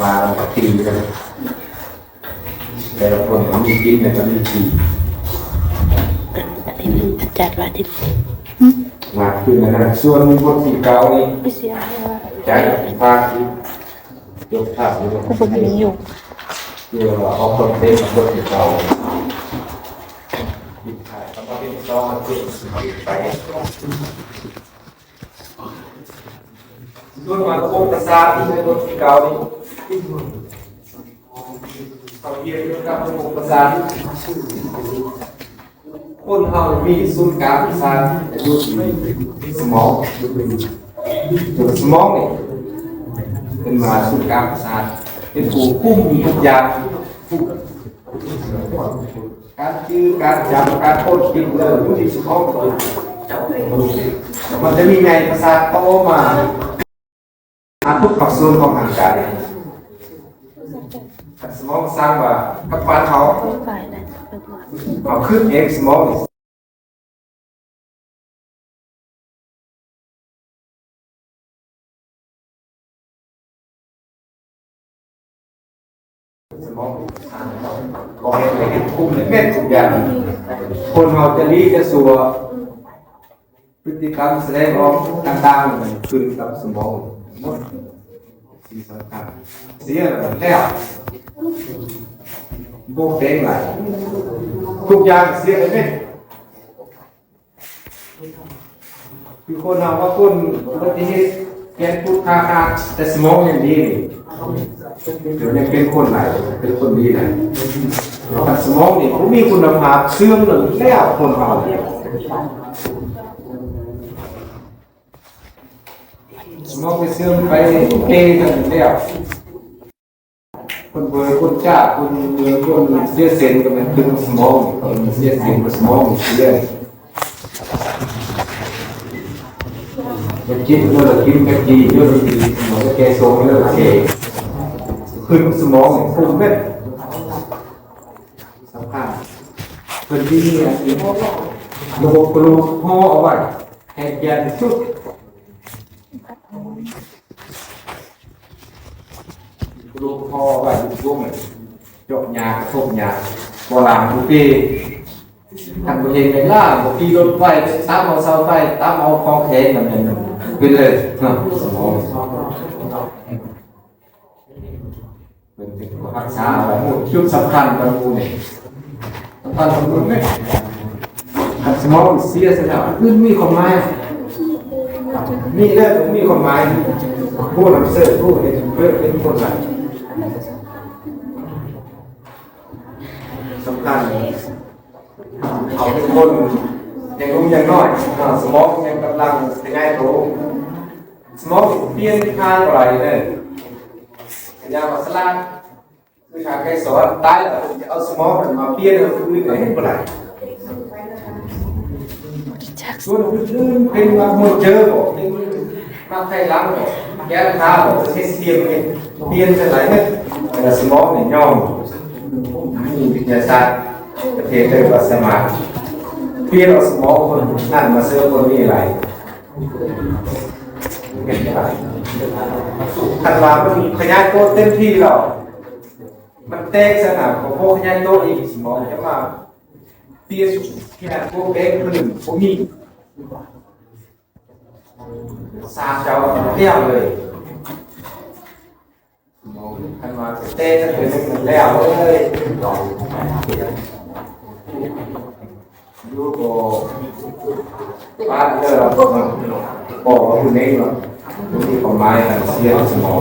มาตีกันแต่ละคนมันมีกินเนี่ยมันมีตีอันนี้มันจัดว่าที่มาขึ้นนะส่วนคนที่เก่านี่ไม่เสียว่าใจภาคที่ยกภาพนี้ก็ผมมีอยู่เดี๋ยวเอาคนเต็มคนที่เก่าบิดถ่ายแล้วก็เป็นซ้อมมาเต็มไปส่วนมาโคตรศาสตร์ที่เป็นคนที่เก่านี่เขาเรียนเรื่องการระบบประสาทคนเรามีศูนย์กลางประสาทอยู่ที่สมองตัวสมองนี่เป็นมาศูนย์กลางประสาทเป็นผู้คุมทุกอย่างการชื่อการจำการพูดกินเลยอยู่ที่สมองมันจะมีไงประสาทโตมาทุกส่วนของร่างกายสมองสร้างว่ากับบ้านเขาเอาขึ้นเองสมองสมองก็เห็นเห็นคุมเม็ดทุกอย่างคนเราจะรีจะสัวพฤติกรรมแสดงออกต่างๆขึ้นกับสมองหมดสิ่งสำคัญเสียแล้วโบกเด้งไหลทุกอย่างเสียเลยเนี่ยคือคนเราว่าคนปฏิเหตุแกนพูดคาแต่สมองยังดีเดี๋ยวยังเป็นคนไหนเป็นคนดีไหนแต่สมองนี่เขามีคุณภาพเสื่อมหรือแล้วคนเราสมองไปเสื่อมไปเกย์กันแล้วคนเบอร์คนจ้าคนเบอร์คนเสียเซนก็เป็นตึงสมองคนเสียเซนกับสมองเสียจะกินเมื่อกินกะทิเยอะดีสมองจะแกโซ่เยอะเกย์ขึ้นสมองฟุ้งเม็ดสำคัญเป็นที่นี่ระบบกระดูกห่อเอาไว้ให้แกนสุดลูกพ่อว่าลูกพวกมันจบยาทบยาโบราณทุกปีทำตัวเองเป็นล่าบางทีรถไฟตามเอาเสาไฟตามเอาคลองแขนแบบนี้เป็นเลยสมองเป็นรักษาอะไรหมดชุดสำคัญบางคนเนี่ยสำคัญบางคนไหมสมองเสียสแล้วขึ้นมีความหมายมีเรื่องมีความหมายผู้นำเสนอผู้เห็นเพื่อเป็นคนไหนสำคัญเขาเป็นคนยังรู้ยังน้อยสมองยังกำลังเป็นไงโตสมองเปลี่ยนทางอะไรเนี่ยยามาสลาคือทางใครสอนตายแล้วจะเอาสมองมาเปลี่ยนเอาคือไหนเป็นไรส่วนอื่นเป็นมาหมดเจอบอกมาใครล้างบอกแก้ข้าวบอกเสียเสียเปลี่ยนเป็นไรเนี่ยแต่สมองเนี่ยย่อมมีวิทยาศาสตร์ประเทศเรียกว่าสมาธิเปลี่ยนเอาสมองคนนั่นมาเสื้อคนนี้อะไรเป็นอะไรขันว่ามันขยายตัวเต็มที่หรอกมันแตกสนามของพวกขยายตัวอีกสมองจะมาเปลี่ยนขนาดพวกเด็กคนหนึ่งพวกนี้สามเจ้าเที่ยวเลยขันว่าเต้จะเป็นแล้วเลยยูโกบ้านเจอบอกว่าคุณเองหรอที่ของไม้กันเสียสมอง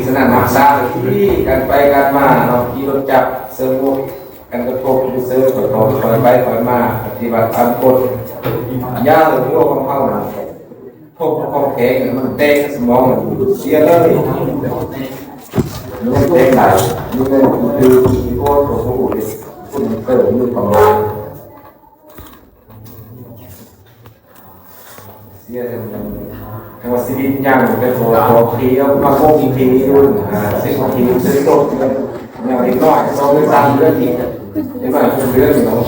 ขนาดหนักซ่าที่กันไปกันมาเราขี่รถจับเซิร์ฟกันกระทบเซิร์ฟถอยไปถอยมาปฏิบัติตามกฎยาหรือโรคของเขาพวกของแข็งมันเตะสมองเสียเลยมันเตะไหลมันคือพวกของผู้คุณเกิดมือของเราเสียเลยแต่ว่าสิ่งอย่างเป็นตัวทีเอามาโค้งทีด้วยสิ่งของทีสิ่งโตอย่างนี้ก็ต้องเลือกตามเรื่องทีนี่หมายถึงเรื่องอยู่แล้ว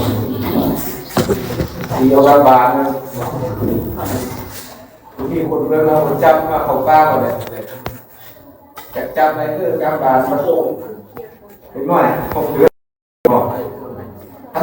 ทีเอาบางมีคนเรื่องเราจับมาเขาป้าเขาเนี่ย จับในคือจับบาทมาเป็นหน่อย6 เดือน